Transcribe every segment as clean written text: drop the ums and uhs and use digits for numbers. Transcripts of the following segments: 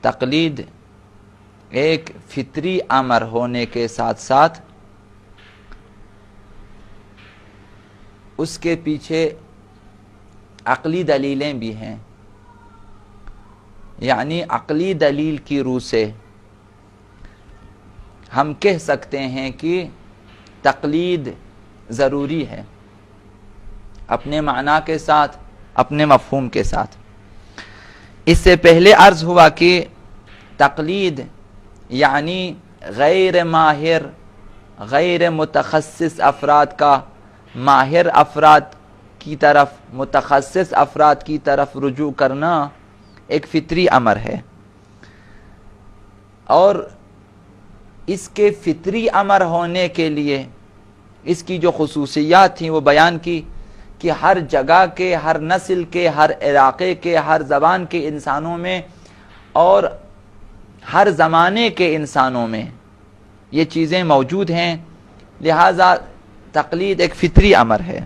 تقلید ایک فطری امر ہونے کے ساتھ ساتھ اس کے پیچھے عقلی دلیلیں بھی ہیں، یعنی عقلی دلیل کی روح سے ہم کہہ سکتے ہیں کہ تقلید ضروری ہے، اپنے معنی کے ساتھ، اپنے مفہوم کے ساتھ۔ اس سے پہلے عرض ہوا کہ تقلید یعنی غیر ماہر، غیر متخصص افراد کا ماہر افراد کی طرف، متخصص افراد کی طرف رجوع کرنا ایک فطری امر ہے، اور اس کے فطری امر ہونے کے لیے اس کی جو خصوصیات تھیں وہ بیان کی کہ ہر جگہ کے، ہر نسل کے، ہر علاقے کے، ہر زبان کے انسانوں میں اور ہر زمانے کے انسانوں میں یہ چیزیں موجود ہیں، لہذا تقلید ایک فطری امر ہے۔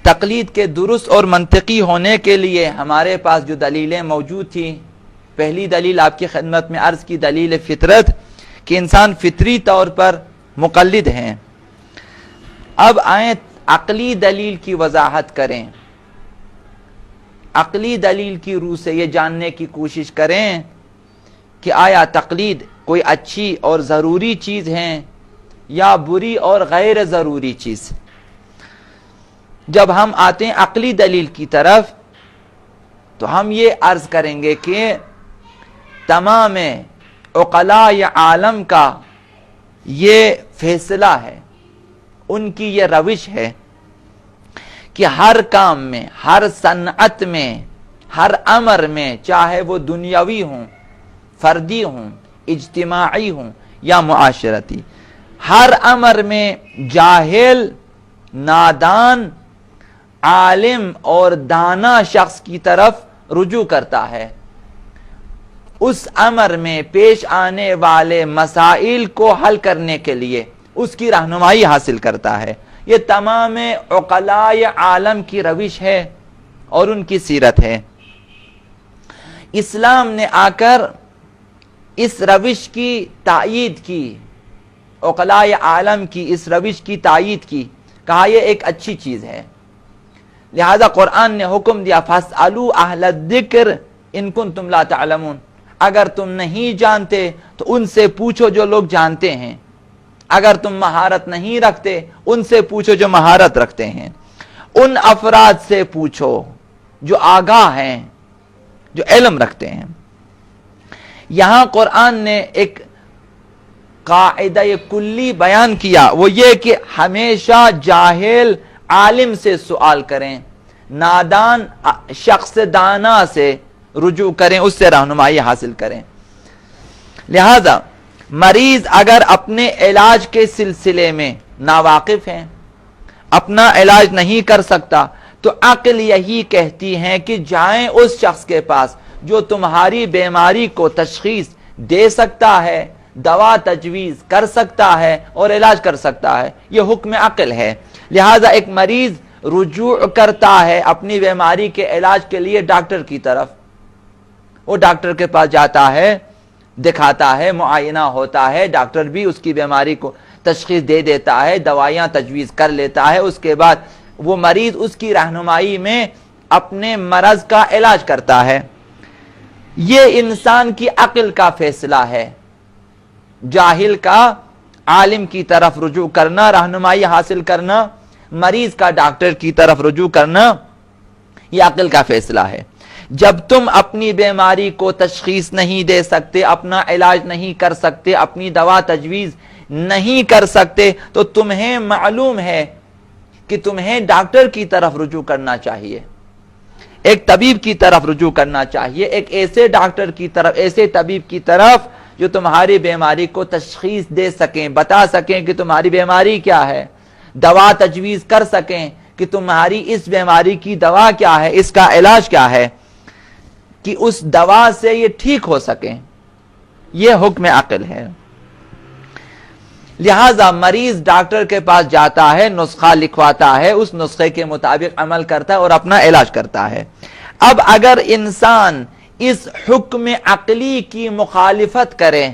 تقلید کے درست اور منطقی ہونے کے لیے ہمارے پاس جو دلیلیں موجود تھیں، پہلی دلیل آپ کی خدمت میں عرض کی، دلیل فطرت، کہ انسان فطری طور پر مقلد ہیں۔ اب آئیں عقلی دلیل کی وضاحت کریں، عقلی دلیل کی روح سے یہ جاننے کی کوشش کریں کہ آیا تقلید کوئی اچھی اور ضروری چیز ہے یا بری اور غیر ضروری چیز۔ جب ہم آتے ہیں عقلی دلیل کی طرف تو ہم یہ عرض کریں گے کہ تمام عقلاء عالم کا یہ فیصلہ ہے، ان کی یہ روش ہے کہ ہر کام میں، ہر صنعت میں، ہر امر میں، چاہے وہ دنیاوی ہوں، فردی ہوں، اجتماعی ہوں یا معاشرتی، ہر امر میں جاہل، نادان، عالم اور دانا شخص کی طرف رجوع کرتا ہے، اس امر میں پیش آنے والے مسائل کو حل کرنے کے لیے اس کی رہنمائی حاصل کرتا ہے۔ یہ تمام عقلاء عالم کی روش ہے اور ان کی سیرت ہے۔ اسلام نے آ کر اس روش کی تائید کی، عقلاء عالم کی اس روش کی تائید کی، کہا یہ ایک اچھی چیز ہے، لہذا قرآن نے حکم دیا فَاسْأَلُوا أَهْلَ الذِّكْرِ إِن كُنتُمْ لَا تَعْلَمُونَ، اگر تم نہیں جانتے تو ان سے پوچھو جو لوگ جانتے ہیں، اگر تم مہارت نہیں رکھتے ان سے پوچھو جو مہارت رکھتے ہیں، ان افراد سے پوچھو جو آگاہ ہیں، جو علم رکھتے ہیں۔ یہاں قرآن نے ایک قاعدہ کلی بیان کیا، وہ یہ کہ ہمیشہ جاہل عالم سے سوال کریں، نادان شخص دانا سے رجوع کریں، اس سے رہنمائی حاصل کریں۔ لہذا مریض اگر اپنے علاج کے سلسلے میں ناواقف ہیں، اپنا علاج نہیں کر سکتا، تو عقل یہی کہتی ہے کہ جائیں اس شخص کے پاس جو تمہاری بیماری کو تشخیص دے سکتا ہے، دوا تجویز کر سکتا ہے اور علاج کر سکتا ہے، یہ حکم عقل ہے۔ لہذا ایک مریض رجوع کرتا ہے اپنی بیماری کے علاج کے لیے ڈاکٹر کی طرف، وہ ڈاکٹر کے پاس جاتا ہے، دکھاتا ہے، معائنہ ہوتا ہے، ڈاکٹر بھی اس کی بیماری کو تشخیص دے دیتا ہے، دوائیاں تجویز کر لیتا ہے، اس کے بعد وہ مریض اس کی رہنمائی میں اپنے مرض کا علاج کرتا ہے۔ یہ انسان کی عقل کا فیصلہ ہے، جاہل کا عالم کی طرف رجوع کرنا، رہنمائی حاصل کرنا، مریض کا ڈاکٹر کی طرف رجوع کرنا، یہ عقل کا فیصلہ ہے۔ جب تم اپنی بیماری کو تشخیص نہیں دے سکتے، اپنا علاج نہیں کر سکتے، اپنی دوا تجویز نہیں کر سکتے، تو تمہیں معلوم ہے کہ تمہیں ڈاکٹر کی طرف رجوع کرنا چاہیے، ایک طبیب کی طرف رجوع کرنا چاہیے، ایک ایسے ڈاکٹر کی طرف، ایسے طبیب کی طرف جو تمہاری بیماری کو تشخیص دے سکیں، بتا سکیں کہ تمہاری بیماری کیا ہے، دوا تجویز کر سکیں کہ تمہاری اس بیماری کی دوا کیا ہے، اس کا علاج کیا ہے، کہ اس دوا سے یہ ٹھیک ہو سکیں۔ یہ حکم عقل ہے۔ لہذا مریض ڈاکٹر کے پاس جاتا ہے، نسخہ لکھواتا ہے، اس نسخے کے مطابق عمل کرتا ہے اور اپنا علاج کرتا ہے۔ اب اگر انسان اس حکم عقلی کی مخالفت کرے.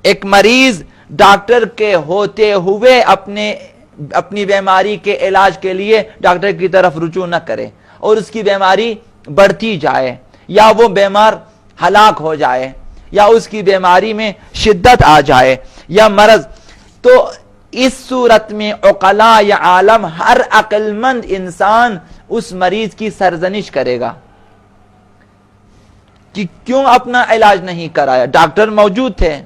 ایک مریض ڈاکٹر کے ہوتے ہوئے اپنی بیماری کے علاج کے لیے ڈاکٹر کی طرف رجوع نہ کرے اور اس کی بیماری بڑھتی جائے یا وہ بیمار ہلاک ہو جائے یا اس کی بیماری میں شدت آ جائے یا مرض، تو اس صورت میں عقلاء یا عالم ہر عقل مند انسان اس مریض کی سرزنش کرے گا کہ کیوں اپنا علاج نہیں کرایا. ڈاکٹر موجود تھے،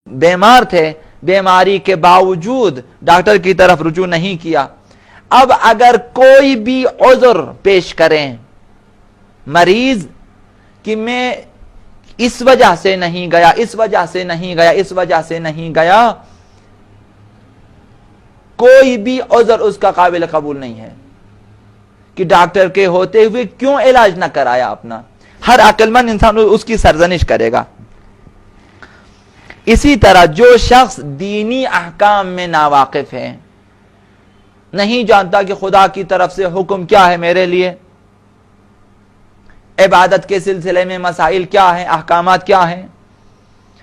بیمار تھے، بیماری کے باوجود ڈاکٹر کی طرف رجوع نہیں کیا. اب اگر کوئی بھی عذر پیش کریں مریض کہ میں اس وجہ سے نہیں گیا، اس وجہ سے نہیں گیا، اس وجہ سے نہیں گیا، کوئی بھی عذر اس کا قابل قبول نہیں ہے کہ ڈاکٹر کے ہوتے ہوئے کیوں علاج نہ کرایا اپنا. ہر عقل مند انسان اس کی سرزنش کرے گا. اسی طرح جو شخص دینی احکام میں ناواقف ہے، نہیں جانتا کہ خدا کی طرف سے حکم کیا ہے میرے لیے، عبادت کے سلسلے میں مسائل کیا ہیں، احکامات کیا ہیں،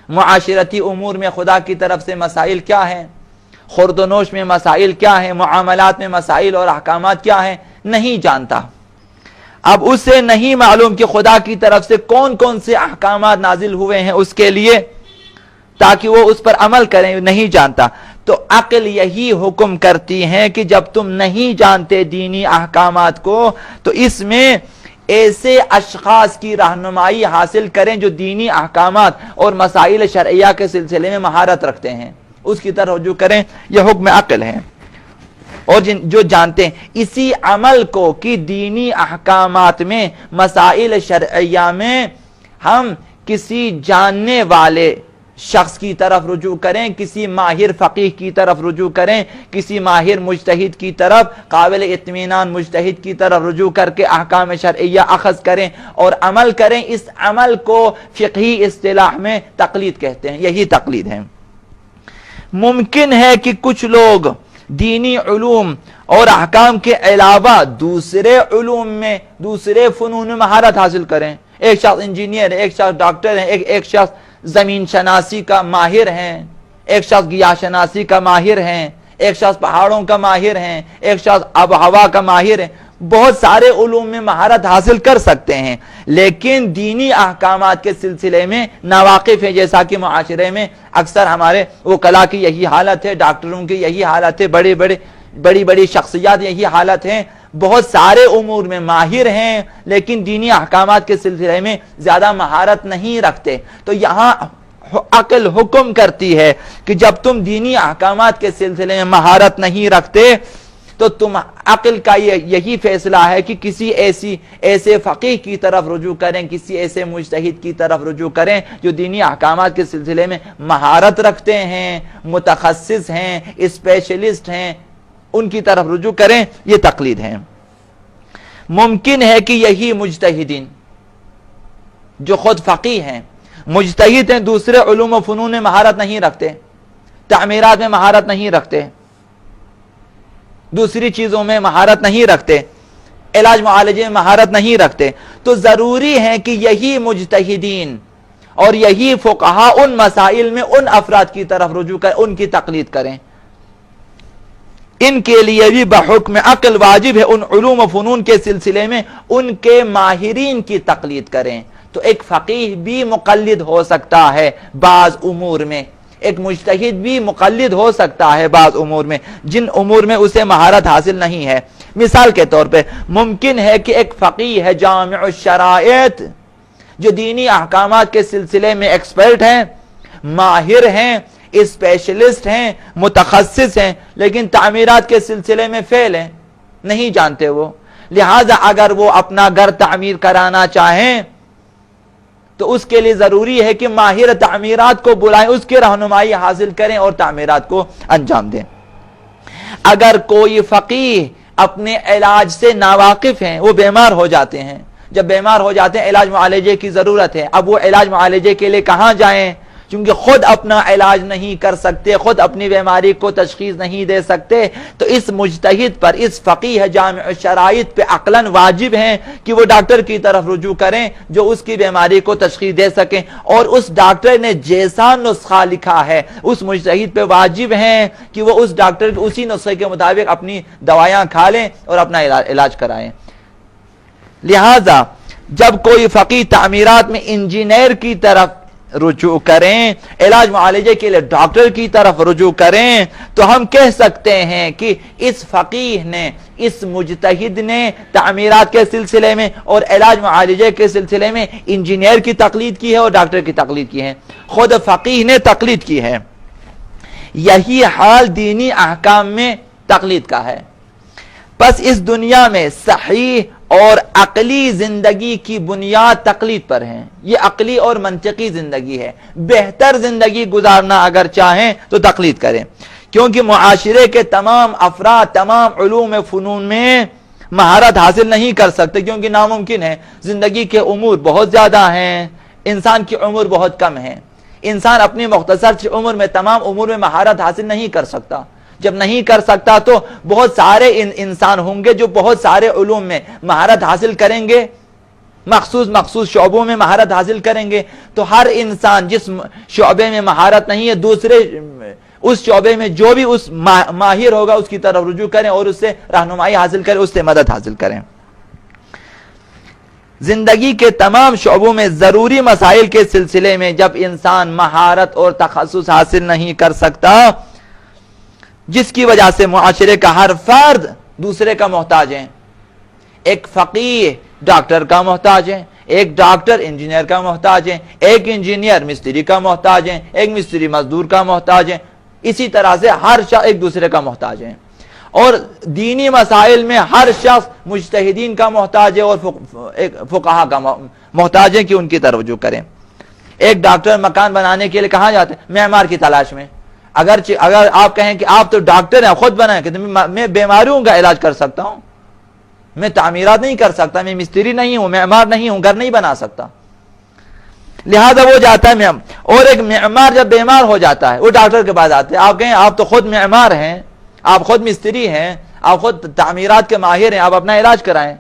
معاشرتی امور میں خدا کی طرف سے مسائل کیا ہیں، خورد و نوش میں مسائل کیا ہیں، معاملات میں مسائل اور احکامات کیا ہیں، نہیں جانتا. اب اسے نہیں معلوم کہ خدا کی طرف سے کون کون سے احکامات نازل ہوئے ہیں اس کے لیے تاکہ وہ اس پر عمل کریں، نہیں جانتا. تو عقل یہی حکم کرتی ہے کہ جب تم نہیں جانتے دینی احکامات کو تو اس میں ایسے اشخاص کی رہنمائی حاصل کریں جو دینی احکامات اور مسائل شرعیہ کے سلسلے میں مہارت رکھتے ہیں، اس کی طرف رجوع کریں. یہ حکم عقل ہے. اور جو جانتے ہیں اسی عمل کو کہ دینی احکامات میں مسائل شرعیہ میں ہم کسی جاننے والے شخص کی طرف رجوع کریں، کسی ماہر فقیہ کی طرف رجوع کریں، کسی ماہر مجتہد کی طرف، قابل اطمینان مجتہد کی طرف رجوع کر کے احکام شرعیہ اخذ کریں اور عمل کریں. اس عمل کو فقہی اصطلاح میں تقلید کہتے ہیں. یہی تقلید ہے. ممکن ہے کہ کچھ لوگ دینی علوم اور احکام کے علاوہ دوسرے علوم میں، دوسرے فنون میں مہارت حاصل کریں. ایک شخص انجینئر ہے، ایک شخص ڈاکٹر ہے، ایک شخص زمین شناسی کا ماہر ہیں، ایک شخص گیاہ شناسی کا ماہر ہیں، ایک شخص پہاڑوں کا ماہر ہیں، ایک شخص آب و ہوا کا ماہر ہے. بہت سارے علوم میں مہارت حاصل کر سکتے ہیں لیکن دینی احکامات کے سلسلے میں ناواقف ہے. جیسا کہ معاشرے میں اکثر ہمارے وکلاء کی یہی حالت ہے، ڈاکٹروں کی یہی حالت ہے، بڑی بڑی شخصیات یہی حالت ہے. بہت سارے امور میں ماہر ہیں لیکن دینی احکامات کے سلسلے میں زیادہ مہارت نہیں رکھتے. تو یہاں عقل حکم کرتی ہے کہ جب تم دینی احکامات کے سلسلے میں مہارت نہیں رکھتے تو تم عقل کا یہی فیصلہ ہے کہ کسی ایسے فقیہ کی طرف رجوع کریں، کسی ایسے مجتہد کی طرف رجوع کریں جو دینی احکامات کے سلسلے میں مہارت رکھتے ہیں، متخصص ہیں، اسپیشلسٹ ہیں، ان کی طرف رجوع کریں. یہ تقلید ہے. ممکن ہے کہ یہی مجتہدین جو خود فقیہ ہیں، مجتہد ہیں، دوسرے علوم و فنون میں مہارت نہیں رکھتے، تعمیرات میں مہارت نہیں رکھتے، دوسری چیزوں میں مہارت نہیں رکھتے، علاج معالجے میں مہارت نہیں رکھتے، تو ضروری ہے کہ یہی مجتہدین اور یہی فقہا ان مسائل میں ان افراد کی طرف رجوع کریں، ان کی تقلید کریں. ان کے لیے بھی بحکم عقل واجب ہے ان علوم و فنون کے سلسلے میں ان کے ماہرین کی تقلید کریں. تو ایک فقیہ بھی مقلد ہو سکتا ہے بعض امور میں، ایک مجتہد بھی مقلد ہو سکتا ہے بعض امور میں جن امور میں اسے مہارت حاصل نہیں ہے. مثال کے طور پہ ممکن ہے کہ ایک فقیہ ہے جامع الشرائط جو دینی احکامات کے سلسلے میں ایکسپرٹ ہیں، ماہر ہیں، اسپیشلسٹ ہیں، متخصص ہیں، لیکن تعمیرات کے سلسلے میں فیل ہیں، نہیں جانتے وہ. لہذا اگر وہ اپنا گھر تعمیر کرانا چاہیں تو اس کے لیے ضروری ہے کہ ماہر تعمیرات کو بلائیں، اس کی رہنمائی حاصل کریں اور تعمیرات کو انجام دیں. اگر کوئی فقیہ اپنے علاج سے ناواقف ہیں، وہ بیمار ہو جاتے ہیں، جب بیمار ہو جاتے ہیں علاج معالجے کی ضرورت ہے، اب وہ علاج معالجے کے لیے کہاں جائیں؟ چونکہ خود اپنا علاج نہیں کر سکتے، خود اپنی بیماری کو تشخیص نہیں دے سکتے، تو اس مجتہد پر، اس فقیہ جامع الشرائط پہ عقلاً واجب ہے کہ وہ ڈاکٹر کی طرف رجوع کریں جو اس کی بیماری کو تشخیص دے سکیں، اور اس ڈاکٹر نے جیسا نسخہ لکھا ہے اس مجتہد پہ واجب ہے کہ وہ اس ڈاکٹر کے اسی نسخے کے مطابق اپنی دوائیاں کھا لیں اور اپنا علاج کرائیں۔ لہذا جب کوئی فقیہ تعمیرات میں انجینئر کی طرف رجوع کریں، علاج معالجے کے لیے ڈاکٹر کی طرف رجوع کریں، تو ہم کہہ سکتے ہیں کہ اس فقیہ نے، اس مجتہد نے تعمیرات کے سلسلے میں اور علاج معالجے کے سلسلے میں انجینئر کی تقلید کی ہے اور ڈاکٹر کی تقلید کی ہے، خود فقیہ نے تقلید کی ہے۔ یہی حال دینی احکام میں تقلید کا ہے۔ بس اس دنیا میں صحیح اور عقلی زندگی کی بنیاد تقلید پر ہے، یہ عقلی اور منطقی زندگی ہے۔ بہتر زندگی گزارنا اگر چاہیں تو تقلید کریں، کیونکہ معاشرے کے تمام افراد تمام علوم فنون میں مہارت حاصل نہیں کر سکتے، کیونکہ ناممکن ہے، زندگی کے امور بہت زیادہ ہیں، انسان کی عمر بہت کم ہے، انسان اپنی مختصر عمر میں تمام امور میں مہارت حاصل نہیں کر سکتا۔ جب نہیں کر سکتا تو بہت سارے انسان ہوں گے جو بہت سارے علوم میں مہارت حاصل کریں گے، مخصوص شعبوں میں مہارت حاصل کریں گے، تو ہر انسان جس شعبے میں مہارت نہیں ہے دوسرے اس شعبے میں جو بھی اس ماہر ہوگا اس کی طرف رجوع کریں اور اس سے رہنمائی حاصل کریں، اس سے مدد حاصل کریں۔ زندگی کے تمام شعبوں میں ضروری مسائل کے سلسلے میں جب انسان مہارت اور تخصص حاصل نہیں کر سکتا، جس کی وجہ سے معاشرے کا ہر فرد دوسرے کا محتاج ہے، ایک فقیہ ڈاکٹر کا محتاج ہے، ایک ڈاکٹر انجینئر کا محتاج ہے، ایک انجینئر مستری کا محتاج ہے، ایک مستری مزدور کا محتاج ہے، اسی طرح سے ہر شخص ایک دوسرے کا محتاج ہے، اور دینی مسائل میں ہر شخص مجتہدین کا محتاج ہے اور فقہا کا محتاج ہے کہ ان کی طرف رجوع کریں۔ ایک ڈاکٹر مکان بنانے کے لیے کہاں جاتے ہیں؟ معمار کی تلاش میں۔ اگر آپ کہیں کہ آپ تو ڈاکٹر ہیں خود بنائیں کہ میں بیماریوں کا علاج کر سکتا ہوں، میں تعمیرات نہیں کر سکتا، میں مستری نہیں ہوں، معمار نہیں ہوں، گھر نہیں بنا سکتا، لہذا وہ جاتا ہے اور ایک معمار جب بیمار ہو جاتا ہے وہ ڈاکٹر کے پاس آتے ہیں۔ آپ کہیں آپ تو خود معمار ہیں، آپ خود مستری ہیں، آپ خود تعمیرات کے ماہر ہیں، آپ اپنا علاج کرائیں۔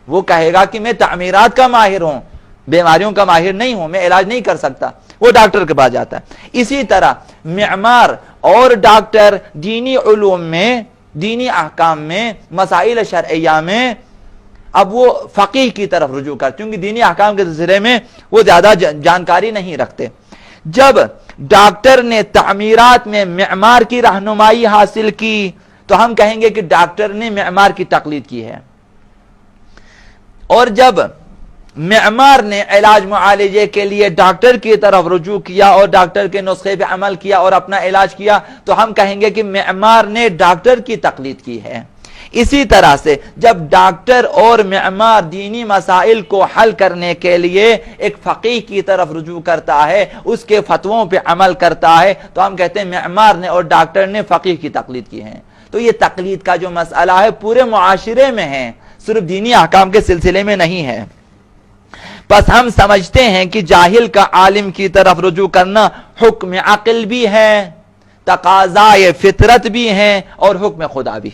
وہ کہے گا کہ میں تعمیرات کا ماہر ہوں، بیماریوں کا ماہر نہیں ہوں، میں علاج نہیں کر سکتا، وہ ڈاکٹر کے پاس جاتا ہے۔ اسی طرح معمار اور ڈاکٹر دینی علوم میں، دینی احکام میں، مسائل شرعیہ میں اب وہ فقیہ کی طرف رجوع کرتے ہیں، کیونکہ دینی احکام کے سلسلے میں وہ زیادہ جانکاری نہیں رکھتے۔ جب ڈاکٹر نے تعمیرات میں معمار کی رہنمائی حاصل کی تو ہم کہیں گے کہ ڈاکٹر نے معمار کی تقلید کی ہے، اور جب معمار نے علاج معالجے کے لیے ڈاکٹر کی طرف رجوع کیا اور ڈاکٹر کے نسخے پہ عمل کیا اور اپنا علاج کیا تو ہم کہیں گے کہ معمار نے ڈاکٹر کی تقلید کی ہے۔ اسی طرح سے جب ڈاکٹر اور معمار دینی مسائل کو حل کرنے کے لیے ایک فقیہ کی طرف رجوع کرتا ہے، اس کے فتووں پہ عمل کرتا ہے، تو ہم کہتے ہیں معمار نے اور ڈاکٹر نے فقیہ کی تقلید کی ہے۔ تو یہ تقلید کا جو مسئلہ ہے پورے معاشرے میں ہے، صرف دینی احکام کے سلسلے میں نہیں ہے۔ بس ہم سمجھتے ہیں کہ جاہل کا عالم کی طرف رجوع کرنا حکم عقل بھی ہے، تقاضائے فطرت بھی ہے اور حکم خدا بھی۔